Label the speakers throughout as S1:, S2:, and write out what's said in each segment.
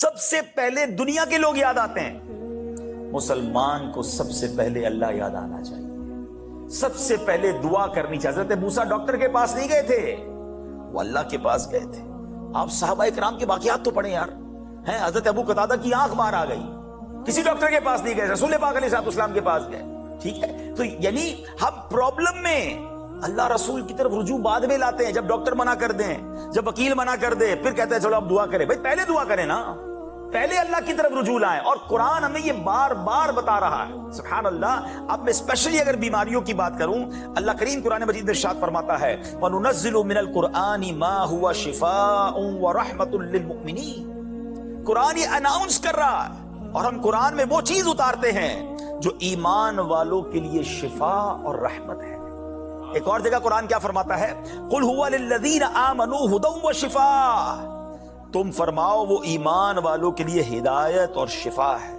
S1: سب سے پہلے دنیا کے لوگ یاد آتے ہیں. مسلمان کو سب سے پہلے اللہ یاد آنا چاہیے. سب سے پہلے دعا کرنی چاہیے. حضرت موسیٰ ڈاکٹر کے پاس نہیں گئے تھے, وہ اللہ کے پاس گئے تھے. آپ صحابہ کرام کے واقعات تو پڑھیں یار. حضرت ابو قتادہ کی آنکھ باہر آ گئی, کسی ڈاکٹر کے پاس نہیں گئے, رسول پاک علیہ السلام کے پاس گئے. ٹھیک ہے, تو یعنی ہم پرابلم میں اللہ رسول کی طرف رجوع بعد میں لاتے ہیں. جب ڈاکٹر منع کر دیں, جب وکیل منع کر دے, پھر کہتے ہیں چلو اب دعا کریں. بھائی پہلے دعا کریں نا, پہلے اللہ کی طرف رجوع لائیں. اور قرآن ہمیں یہ بار بار بتا رہا ہے. سبحان اللہ. اب میں اسپیشلی اگر بیماریوں کی بات کروں, اللہ کریم قرآن مجید میں ارشاد فرماتا ہے وَنُنَزِّلُ مِنَ الْقُرْآنِ مَا هُوَ شِفَاءٌ وَرَحْمَةٌ لِّلْمُؤْمِنِينَ. قرآن یہ اناؤنس کر رہا ہے, اور ہم قرآن میں وہ چیز اتارتے ہیں جو ایمان والوں کے لیے شفا اور رحمت ہے. ایک اور جگہ قرآن کیا فرماتا ہے, قُلْ هُوَ لِلَّذِينَ آمَنُوا هُدًى وَشِفَاءٌ. تم فرماؤ وہ ایمان والوں کے لیے ہدایت اور شفا ہے.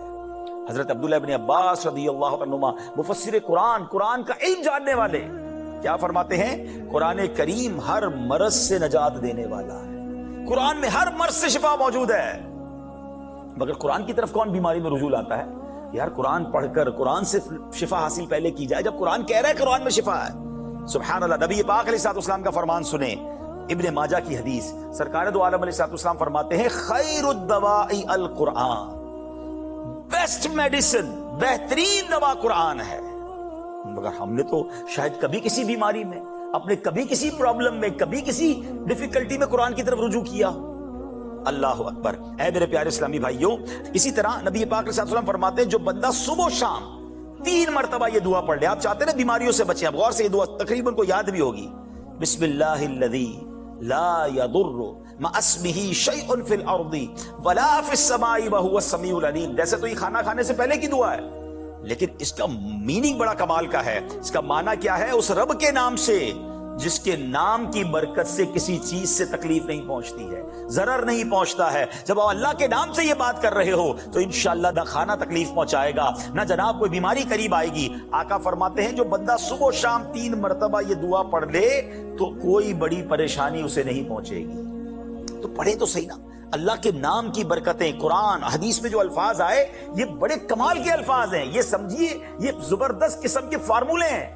S1: حضرت عبداللہ ابن عباس رضی اللہ عنہما مفسر قرآن, قرآن کا علم جاننے والے, کیا فرماتے ہیں, قرآن کریم ہر مرض سے نجات دینے والا ہے. قرآن میں ہر مرض سے شفا موجود ہے. مگر قرآن کی طرف کون بیماری میں رجوع لاتا ہے؟ یار قرآن پڑھ کر قرآن سے شفا حاصل پہلے کی جائے, جب قرآن کہہ رہا ہے قرآن میں شفا ہے. سبحان اللہ. نبی پاک علیہ السلام کا فرمان سنیں, ابن ماجہ کی حدیث. سرکار دو عالم علیہ السلام فرماتے ہیں خیر الدواء القرآن, بیسٹ میڈیسن, بہترین دوا قرآن ہے. مگر ہم نے تو شاید کبھی کسی بیماری میں, اپنے کبھی کسی پرابلم میں, کبھی کسی ڈیفیکلٹی میں قرآن کی طرف رجوع کیا. اللہ اکبر. اے میرے پیارے اسلامی بھائیوں, اسی طرح نبی پاک علیہ السلام فرماتے ہیں جو بندہ صبح و شام 3 مرتبہ یہ دعا پڑھ لے, آپ چاہتے ہیں نا بیماریوں سے بچیں, آپ غور سے یہ دعا تقریباً کو یاد بھی ہوگی, بسم اللہ الذی لا یضر مع اسمہ شیء فی الارض ولا فی السماء وہو السمیع العلیم. جیسے تو یہ کھانا کھانے سے پہلے کی دعا ہے, لیکن اس کا میننگ بڑا کمال کا ہے. اس کا معنی کیا ہے, اس رب کے نام سے جس کے نام کی برکت سے کسی چیز سے تکلیف نہیں پہنچتی ہے, ضرر نہیں پہنچتا ہے. جب آپ اللہ کے نام سے یہ بات کر رہے ہو تو انشاءاللہ نہ کھانا تکلیف پہنچائے گا, نہ جناب کوئی بیماری قریب آئے گی. آقا فرماتے ہیں جو بندہ صبح و شام 3 مرتبہ یہ دعا پڑھ لے تو کوئی بڑی پریشانی اسے نہیں پہنچے گی. تو پڑھے تو صحیح نا. اللہ کے نام کی برکتیں, قرآن حدیث میں جو الفاظ آئے یہ بڑے کمال کے الفاظ ہیں. یہ سمجھیے یہ زبردست قسم کے فارمولے ہیں.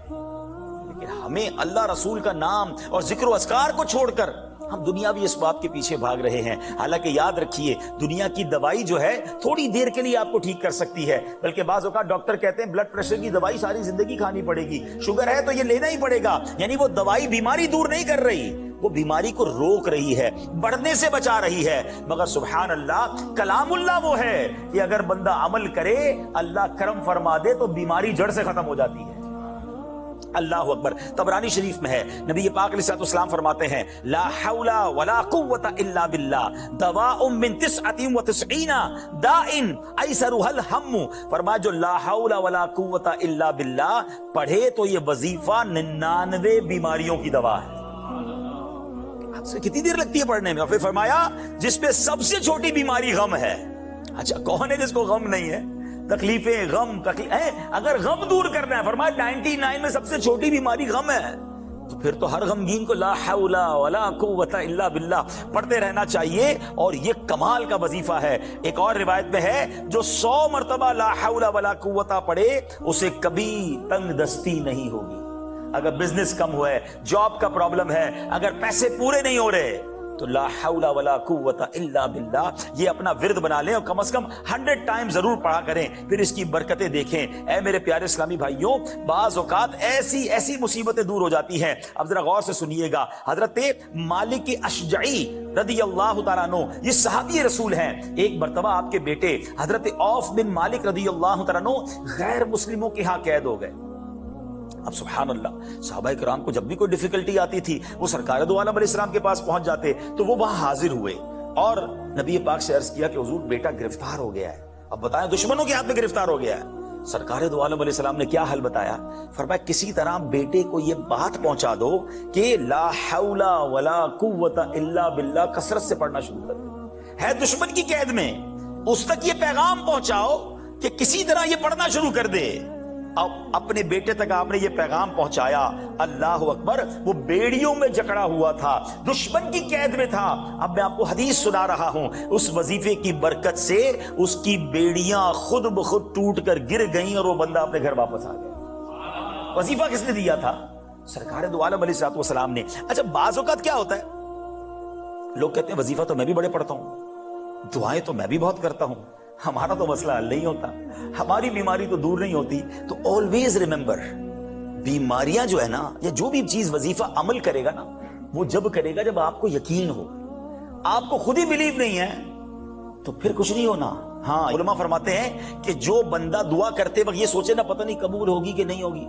S1: ہمیں اللہ رسول کا نام اور ذکر و اذکار کو چھوڑ کر ہم دنیاوی اسباب کے پیچھے بھاگ رہے ہیں. حالانکہ یاد رکھیے دنیا کی دوائی جو ہے تھوڑی دیر کے لیے آپ کو ٹھیک کر سکتی ہے, بلکہ بعض اوقات ڈاکٹر کہتے ہیں بلڈ پریشر کی دوائی ساری زندگی کھانی پڑے گی, شوگر ہے تو یہ لینا ہی پڑے گا. یعنی وہ دوائی بیماری دور نہیں کر رہی, وہ بیماری کو روک رہی ہے, بڑھنے سے بچا رہی ہے. مگر سبحان اللہ, کلام اللہ وہ ہے کہ اگر بندہ عمل کرے اللہ کرم فرما دے تو بیماری جڑ سے ختم ہو جاتی ہے. اللہ اکبر. طبرانی شریف میں ہے, نبی پاک علیہ السلام فرماتے ہیں لا حول ولا قوة الا باللہ دواء من 99 داء ایسرها الہم. فرمایا جو لا حول ولا قوة الا باللہ پڑھے تو یہ وظیفہ 99 بیماریوں کی دوا ہے. آپ سے کتنی دیر لگتی ہے پڑھنے میں؟ پھر فرمایا جس پہ سب سے چھوٹی بیماری غم ہے. اچھا کون ہے جس کو غم نہیں ہے؟ تکلیفیں, غم, اگر غم دور کرنا ہے, فرمایا 99 میں سب سے چھوٹی بیماری غم ہے, تو پھر تو ہر غمگین کو لا حول ولا قوة الا باللہ پڑھتے رہنا چاہیے. اور یہ کمال کا وظیفہ ہے. ایک اور روایت میں ہے جو 100 مرتبہ لا حول ولا قوة پڑھے اسے کبھی تنگ دستی نہیں ہوگی. اگر بزنس کم ہوا ہے, جاب کا پرابلم ہے, اگر پیسے پورے نہیں ہو رہے تو لا حول ولا قوة الا باللہ یہ اپنا ورد بنا لیں, اور کم از کم 100 ٹائم ضرور پڑھا کریں, پھر اس کی برکتیں دیکھیں. اے میرے پیارے اسلامی بھائیوں, بعض اوقات ایسی مصیبتیں دور ہو جاتی ہیں. اب ذرا غور سے سنیے گا. حضرت مالک اشجعی رضی اللہ تعالیٰ عنہ یہ صحابی رسول ہیں. ایک مرتبہ آپ کے بیٹے حضرت عوف بن مالک رضی اللہ تعالیٰ عنہ غیر مسلموں کے ہاں قید ہو گئے. اب سبحان اللہ, صحابہ کرام کو جب بھی کوئی ڈیفیکلٹی آتی تھی وہ سرکار دو عالم علیہ السلام کے پاس پہنچ جاتے, تو وہ وہاں حاضر ہوئے اور نبی پاک سے عرض کیا کہ حضور بیٹا گرفتار ہو گیا ہے. اب بتائیں دشمنوں کے ہاتھ میں گرفتار ہو گیا ہے. سرکار دو عالم علیہ السلام نے کیا حل بتایا؟ فرمایا کسی طرح بیٹے کو یہ بات پہنچا دو کہ لا حول ولا قوة الا باللہ کثرت سے پڑھنا شروع کر دے. ہے دشمن کی قید میں, اس تک یہ پیغام پہنچاؤ کہ کسی طرح یہ پڑھنا شروع کر دے. اب اپنے بیٹے تک آپ نے یہ پیغام پہنچایا، اللہ اکبر، وہ بیڑیوں میں جکڑا ہوا تھا، دشمن کی قید میں تھا۔ اب میں آپ کو حدیث سنا رہا ہوں، اس وظیفے کی برکت سے اس کی بیڑیاں خود بخود ٹوٹ کر گر گئیں اور وہ بندہ اپنے گھر واپس آ گیا۔ وظیفہ کس نے دیا تھا؟ سرکار دو عالم علیہ الصلوۃ والسلام نے۔ اچھا بعض اوقات کیا ہوتا ہے، لوگ کہتے ہیں وظیفہ تو میں بھی بڑے پڑھتا ہوں، دعائیں تو میں بھی بہت کرتا ہوں، ہمارا تو مسئلہ حل نہیں ہوتا، ہماری بیماری تو دور نہیں ہوتی۔ تو آلویز ریممبر، بیماریاں جو ہے نا، یا جو بھی چیز وظیفہ عمل کرے گا نا، وہ جب کرے گا جب آپ کو یقین ہو۔ آپ کو خود ہی بلیو نہیں ہے تو پھر کچھ نہیں ہونا۔ ہاں علماء فرماتے ہیں کہ جو بندہ دعا کرتے وقت یہ سوچے نا پتہ نہیں قبول ہوگی کہ نہیں ہوگی،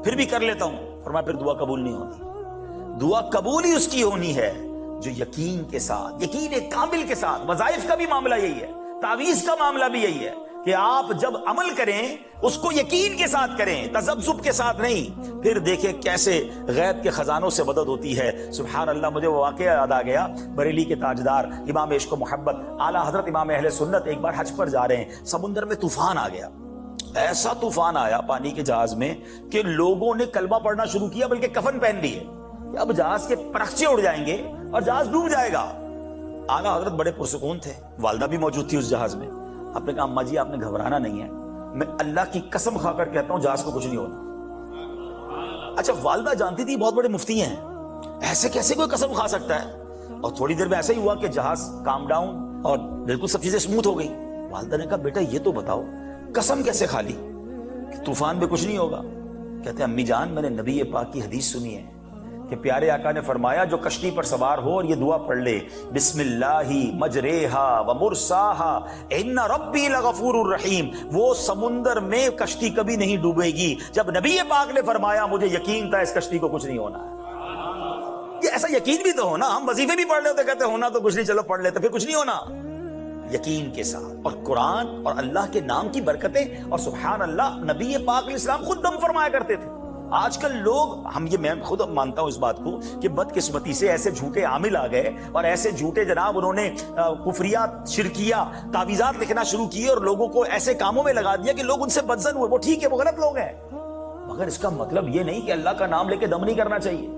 S1: پھر بھی کر لیتا ہوں، فرمایا پھر دعا قبول نہیں ہوتی۔ دعا قبول ہی اس کی ہونی ہے جو یقین کے ساتھ، یقین کامل کے ساتھ۔ وظائف کا بھی معاملہ یہی ہے، تعویذ کا معاملہ بھی یہی ہے کہ آپ جب عمل کریں اس کو یقین کے ساتھ کریں، تذبذب کے ساتھ نہیں۔ پھر دیکھیں کیسے غیب کے خزانوں سے مدد ہوتی ہے۔ سبحان اللہ، مجھے وہ واقعہ یاد آ گیا، بریلی کے تاجدار امام عشق و محبت اعلیٰ حضرت امام اہل سنت ایک بار حج پر جا رہے ہیں، سمندر میں طوفان آ گیا، ایسا طوفان آیا پانی کے جہاز میں کہ لوگوں نے کلمہ پڑھنا شروع کیا، بلکہ کفن پہن لیے، اب جہاز کے پرخچے اڑ جائیں گے اور جہاز ڈوب جائے گا۔ اعلیٰ حضرت بڑے پرسکون تھے، والدہ بھی موجود تھی اس جہاز میں۔ آپ نے کہا اماں جی آپ نے گھبرانا نہیں ہے، میں اللہ کی قسم کھا کر کہتا ہوں جہاز کو کچھ نہیں ہونا۔ اچھا والدہ جانتی تھی بہت بڑے مفتی ہیں، ایسے کیسے کوئی قسم کھا سکتا ہے؟ اور تھوڑی دیر میں ایسا ہی ہوا کہ جہاز کام ڈاؤن اور بالکل سب چیزیں سموتھ ہو گئی۔ والدہ نے کہا بیٹا یہ تو بتاؤ قسم کیسے کھا لی کہ طوفان میں کچھ نہیں ہوگا؟ کہتے ہیں امی جان میں نے نبی پاک کی حدیث سنی ہے کہ پیارے آقا نے فرمایا جو کشتی پر سوار ہو اور یہ دعا پڑھ لے، بسم اللہ مجریہا و مرساہا ان ربی لغفور الرحیم، وہ سمندر میں کشتی کبھی نہیں ڈوبے گی۔ جب نبی پاک نے فرمایا مجھے یقین تھا اس کشتی کو کچھ نہیں ہونا ہے۔ یہ ایسا یقین بھی تو ہونا، ہم وظیفے بھی پڑھ لیتے کہتے ہونا تو کچھ نہیں، چلو پڑھ لیتے، پھر کچھ نہیں ہونا۔ یقین کے ساتھ، اور قرآن اور اللہ کے نام کی برکتیں، اور سبحان اللہ نبی پاک علیہ السلام خود دم فرمایا کرتے تھے۔ آج کل لوگ، میں خود مانتا ہوں اس بات کو کہ بدقسمتی سے ایسے جھوٹے عامل آ گئے اور ایسے جھوٹے جناب انہوں نے کفریات، شرکیہ، تعویذات لکھنا شروع کیے اور لوگوں کو ایسے کاموں میں لگا دیا کہ لوگ ان سے بدظن ہوئے۔ وہ ٹھیک ہے، وہ غلط لوگ ہیں، مگر اس کا مطلب یہ نہیں کہ اللہ کا نام لے کے دم نہیں کرنا چاہیے۔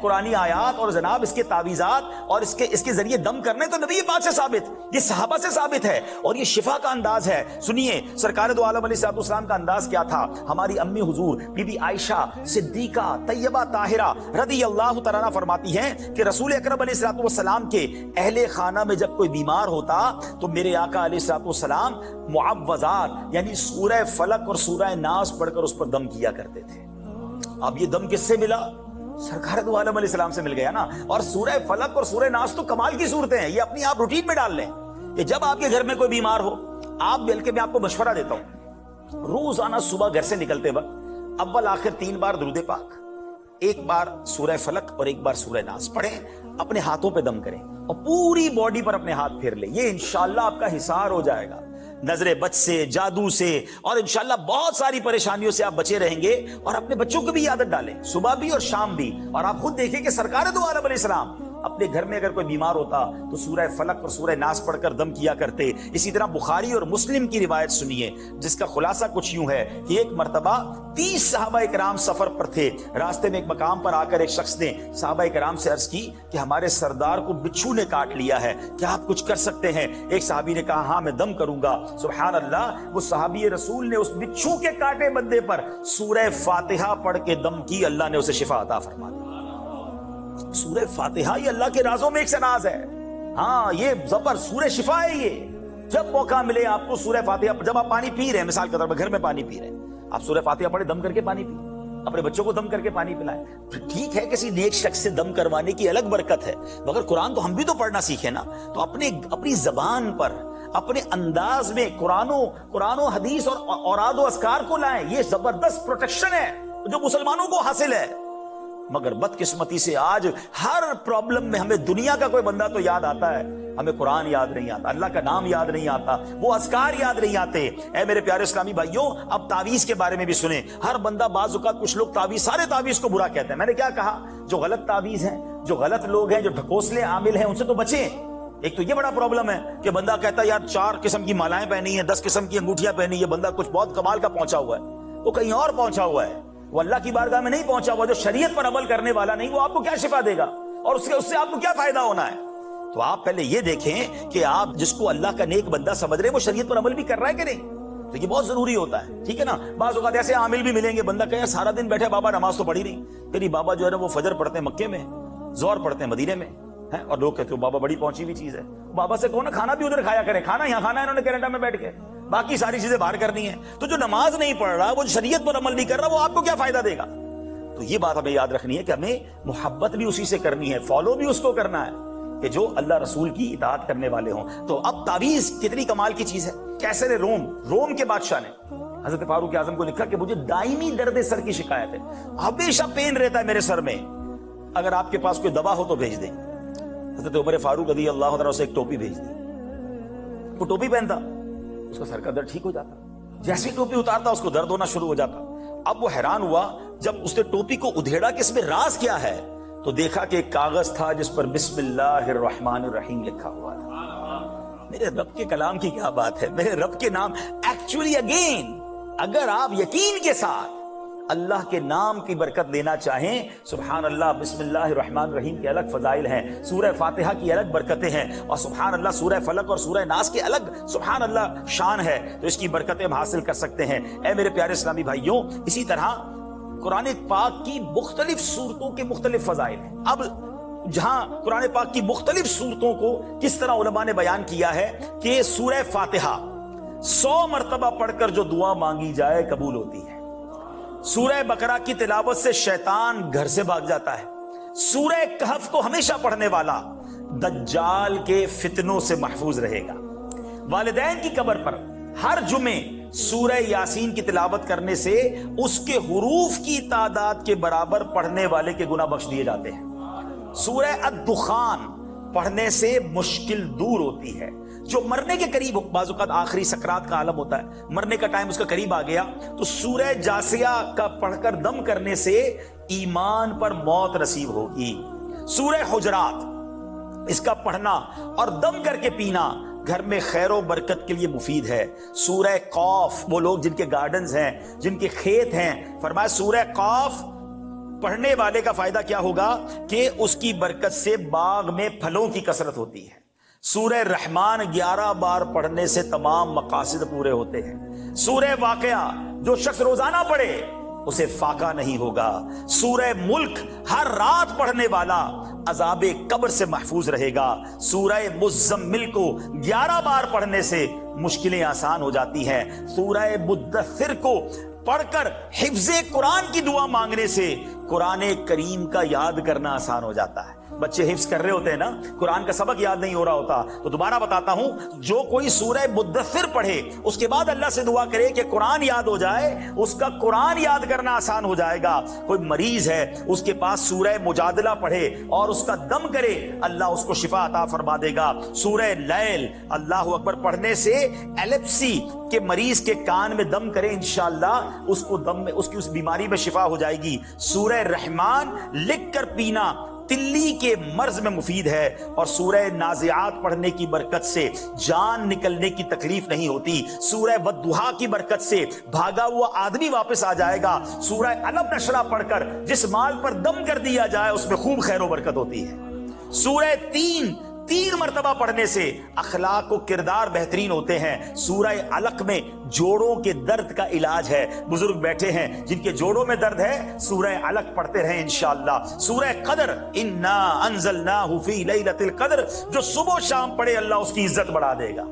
S1: قرآنی آیات اور جناب اس کے تعویذات اور اس کے ذریعے دم کرنے تو نبی پاک سے ثابت، یہ صحابہ سے ثابت ہے، اور یہ شفا کا انداز ہے۔ سنیے سرکار دو عالم علیہ السلام کا انداز کیا تھا۔ ہماری امی حضور بی بی عائشہ صدیقہ طیبہ طاہرہ رضی اللہ تعالیٰ عنہ فرماتی ہیں کہ رسول اکرم علیہ السلام کے اہل خانہ میں جب کوئی بیمار ہوتا تو میرے آقا علیہ السلام معوذات یعنی سورہ فلق اور سورہ ناس پڑھ کر اس پر دم کیا کرتے تھے۔ اب یہ دم کس سے ملا؟ سرکار دو عالم علیہ السلام سے مل گیا نا۔ اور سورہ فلق اور سورہ ناس تو کمال کی صورتیں ہیں، یہ اپنی آپ روٹین میں ڈال لیں کہ جب آپ کے گھر میں کوئی بیمار ہو، آپ بلکہ میں آپ کو مشورہ دیتا ہوں، روزانہ صبح گھر سے نکلتے وقت اول آخر 3 بار درود پاک، 1 بار سورہ فلق اور 1 بار سورہ ناس پڑھیں، اپنے ہاتھوں پہ دم کریں اور پوری باڈی پر اپنے ہاتھ پھیر لیں۔ یہ انشاءاللہ آپ کا حصار ہو جائے گا نظر بد سے، جادو سے، اور انشاءاللہ بہت ساری پریشانیوں سے آپ بچے رہیں گے۔ اور اپنے بچوں کو بھی عادت ڈالیں، صبح بھی اور شام بھی۔ اور آپ خود دیکھیں کہ سرکار دو عالم علیہ السلام اپنے گھر میں اگر کوئی بیمار ہوتا تو سورہ فلق اور سورہ ناس پڑھ کر دم کیا کرتے۔ اسی طرح بخاری اور مسلم کی روایت سنیے جس کا خلاصہ کچھ یوں ہے کہ ایک مرتبہ 30 صحابہ کرام سفر پر تھے، راستے میں ایک مقام پر آ کر ایک شخص نے صحابہ کرام سے عرض کی کہ ہمارے سردار کو بچھو نے کاٹ لیا ہے، کیا آپ کچھ کر سکتے ہیں؟ ایک صحابی نے کہا ہاں میں دم کروں گا۔ سبحان اللہ، وہ صحابی رسول نے اس بچھو کے کاٹے بندے پر سورہ فاتحہ پڑھ کے دم کی، اللہ نے اسے شفا عطا فرما دی۔ سورہ فاتحہ یہ اللہ کے رازوں میں ایک سے راز ہے۔ ہاں یہ زبر سورہ شفا ہے۔ یہ جب موقع ملے آپ کو سورہ فاتحہ، جب آپ پانی پی رہے ہیں، مثال کے طور پر گھر میں پانی پی رہے ہیں، آپ سورہ فاتحہ پڑھے، دم کر کے پانی پی، اپنے بچوں کو دم کر کے پانی پلائیں۔ ٹھیک ہے کسی نیک شخص سے دم کروانے کی الگ برکت ہے، مگر قرآن تو ہم بھی تو پڑھنا سیکھیں نا۔ تو اپنی زبان پر، اپنے انداز میں قرآن و حدیث اور اوراد و اذکار کو لائیں۔ یہ زبردست پروٹیکشن ہے جو مسلمانوں کو حاصل ہے۔ مگر بدقسمتی سے آج ہر پرابلم میں ہمیں دنیا کا کوئی بندہ تو یاد آتا ہے، ہمیں قرآن یاد نہیں آتا، اللہ کا نام یاد نہیں آتا، وہ اذکار یاد نہیں آتے۔ اے میرے پیارے اسلامی بھائیوں، اب تعویذ کے بارے میں بھی سنیں۔ ہر بندہ، بعض اوقات کچھ لوگ سارے تعویذ کو برا کہتے ہیں۔ میں نے کیا کہا؟ جو غلط تعویذ ہیں، جو غلط لوگ ہیں، جو ڈھکوسلے عامل ہیں، ان سے تو بچیں۔ ایک تو یہ بڑا پرابلم ہے کہ بندہ کہتا ہے یار 4 قسم کی مالائیں پہنی ہیں، 10 قسم کی انگوٹھیاں پہنی، یہ بندہ کچھ بہت کمال کا پہنچا ہوا ہے۔ وہ کہیں اور پہنچا ہوا ہے، وہ اللہ کی بارگاہ میں نہیں پہنچا ہوا. جو شریعت پر عمل کرنے والا نہیں، وہ آپ کو کیا شفا دے گا اور اس سے آپ کو کیا فائدہ ہونا ہے؟ تو آپ پہلے یہ دیکھیں کہ آپ جس کو اللہ کا نیک بندہ سمجھ رہے ہیں وہ شریعت پر عمل بھی کر رہا ہے کہ نہیں. تو یہ بہت ضروری ہوتا ہے، ٹھیک ہے نا. بعض اوقات ایسے عامل بھی ملیں گے، بندہ کہے سارا دن بیٹھے بابا نماز تو پڑھی نہیں، پھر بابا جو ہے نا وہ فجر پڑھتے ہیں مکے میں، ظہر پڑھتے ہیں مدینے میں، اور لوگ کہتے ہیں بابا بڑی پہنچی ہوئی چیز ہے. بابا سے کہو نا کھانا بھی ادھر کھایا کرے، کھانا یہاں کھانا ہے انہوں نے کینیڈا میں بیٹھ کے، باقی ساری چیزیں باہر کرنی ہے. تو جو نماز نہیں پڑھ رہا، وہ شریعت پر عمل نہیں کر رہا، وہ آپ کو کیا فائدہ دے گا؟ تو یہ بات ہمیں یاد رکھنی ہے کہ ہمیں محبت بھی اسی سے کرنی ہے، فالو بھی اس کو کرنا ہے کہ جو اللہ رسول کی اطاعت کرنے والے ہوں. تو اب تعویذ کتنی کمال کی چیز ہے. کیسر روم کے بادشاہ نے حضرت فاروق اعظم کو لکھا کہ مجھے دائمی درد سر کی شکایت ہے، ہمیشہ پین رہتا ہے میرے سر میں، اگر آپ کے پاس کوئی دوا ہو تو بھیج دیں. حضرت عمر فاروق رضی اللہ عنہ سے ایک ٹوپی بھیج دی. وہ ٹوپی پہنتا، اس کا سر کا درد ٹھیک ہو جاتا. جیسے ٹوپی اتارتا اس کو درد ہونا شروع ہو جاتا. اب وہ حیران ہوا جب اس نے ٹوپی کو ادھیڑا کہ اس میں راز کیا ہے، تو دیکھا کہ ایک کاغذ تھا جس پر بسم اللہ الرحمن الرحیم لکھا ہوا تھا. میرے رب کے کلام کی کیا بات ہے، میرے رب کے نام. ایکچولی اگین اگر آپ یقین کے ساتھ اللہ کے نام کی برکت لینا چاہیں، سبحان اللہ، بسم اللہ الرحمن الرحیم کے الگ فضائل ہیں، سورہ فاتحہ کی الگ برکتیں ہیں، اور سبحان اللہ سورہ فلق اور سورہ ناس کے الگ سبحان اللہ شان ہے، تو اس کی برکتیں ہم حاصل کر سکتے ہیں. اے میرے پیارے اسلامی بھائیوں، اسی طرح قرآن پاک کی مختلف سورتوں کے مختلف فضائل ہیں. اب جہاں قرآن پاک کی مختلف سورتوں کو کس طرح علماء نے بیان کیا ہے کہ سورہ فاتحہ 100 مرتبہ پڑھ کر جو دعا مانگی جائے قبول ہوتی ہے. سورہ بقرہ کی تلاوت سے شیطان گھر سے بھاگ جاتا ہے. سورہ کہف کو ہمیشہ پڑھنے والا دجال کے فتنوں سے محفوظ رہے گا. والدین کی قبر پر ہر جمعے سورہ یاسین کی تلاوت کرنے سے اس کے حروف کی تعداد کے برابر پڑھنے والے کے گناہ بخش دیے جاتے ہیں. سورہ الدخان پڑھنے سے مشکل دور ہوتی ہے. جو مرنے کے قریب، بعض اوقات آخری سکرات کا عالم ہوتا ہے، مرنے کا ٹائم اس کا قریب آ گیا، تو سورہ جاسیہ کا پڑھ کر دم کرنے سے ایمان پر موت نصیب ہوگی. سورہ حجرات، اس کا پڑھنا اور دم کر کے پینا گھر میں خیر و برکت کے لیے مفید ہے. سورہ قاف، وہ لوگ جن کے گارڈنز ہیں، جن کے کھیت ہیں، فرمایا سورہ قاف پڑھنے والے کا فائدہ کیا ہوگا کہ اس کی برکت سے باغ میں پھلوں کی کثرت ہوتی ہے. سورہ رحمان 11 بار پڑھنے سے تمام مقاصد پورے ہوتے ہیں. سورہ واقعہ جو شخص روزانہ پڑھے اسے فاقہ نہیں ہوگا. سورہ ملک ہر رات پڑھنے والا عذاب قبر سے محفوظ رہے گا. سورہ مزمل کو 11 بار پڑھنے سے مشکلیں آسان ہو جاتی ہیں. سورہ مدثر کو پڑھ کر حفظ قرآن کی دعا مانگنے سے قرآن کریم کا یاد کرنا آسان ہو جاتا ہے. بچے حفظ کر رہے ہوتے ہیں نا، قرآن کا سبق یاد نہیں ہو رہا ہوتا، تو دوبارہ بتاتا ہوں، جو کوئی سورہ مدثر پڑھے اس کے بعد اللہ سے دعا کرے کہ قرآن یاد ہو جائے، اس کا قرآن یاد کرنا آسان ہو جائے گا. کوئی مریض ہے، اس کے پاس سورہ مجادلہ پڑھے اور اس کا دم کرے، اللہ اس کو شفا عطا فرما دے گا. سورہ لیل، اللہ اکبر، پڑھنے سے ایلپسی کے مریض کے کان میں دم کرے، انشاءاللہ اس کو دم میں اس کی اس بیماری میں شفا ہو جائے گی. سورہ رحمان لکھ کر پینا تلی کے مرض میں مفید ہے. اور سورہ نازعات پڑھنے کی برکت سے جان نکلنے کی تکلیف نہیں ہوتی. سورہ والضحیٰ کی برکت سے بھاگا ہوا آدمی واپس آ جائے گا. سورہ علم نشرہ پڑھ کر جس مال پر دم کر دیا جائے اس میں خوب خیر و برکت ہوتی ہے. سورہ تین مرتبہ پڑھنے سے اخلاق و کردار بہترین ہوتے ہیں. سورہ علق میں جوڑوں کے درد کا علاج ہے. بزرگ بیٹھے ہیں جن کے جوڑوں میں درد ہے، سورہ علق پڑھتے رہیں انشاءاللہ. سورہ قدر، انا انزلناہ فی لیلۃ القدر، جو صبح و شام پڑھے اللہ اس کی عزت بڑھا دے گا.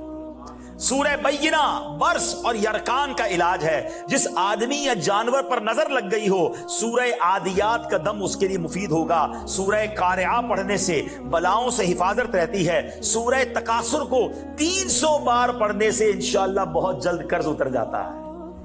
S1: سورہ بینہ برس اور یرکان کا علاج ہے. جس آدمی یا جانور پر نظر لگ گئی ہو، سورہ عادیات کا دم اس کے لیے مفید ہوگا. سورہ قارعہ پڑھنے سے بلاؤں سے حفاظت رہتی ہے. سورہ تکاثر کو 300 بار پڑھنے سے انشاءاللہ بہت جلد قرض اتر جاتا ہے.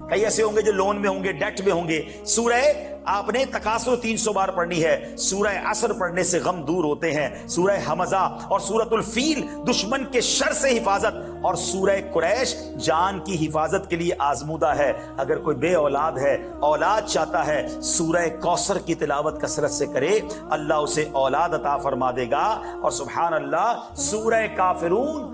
S1: کئی ایسے ہوں گے جو لون میں ہوں گے، ڈیٹ میں ہوں گے. سورہ آپ نے تکاثر 300 بار پڑھنی ہے. سورہ عصر پڑھنے سے غم دور ہوتے ہیں. سورہ حمزہ اور سورۃ الفیل دشمن کے شر سے حفاظت، اور سورہ قریش جان کی حفاظت کے لیے آزمودہ ہے. اگر کوئی بے اولاد ہے، اولاد چاہتا ہے، سورہ کوثر کی تلاوت کثرت سے کرے، اللہ اسے اولاد عطا فرما دے گا. اور سبحان اللہ، سورہ کافرون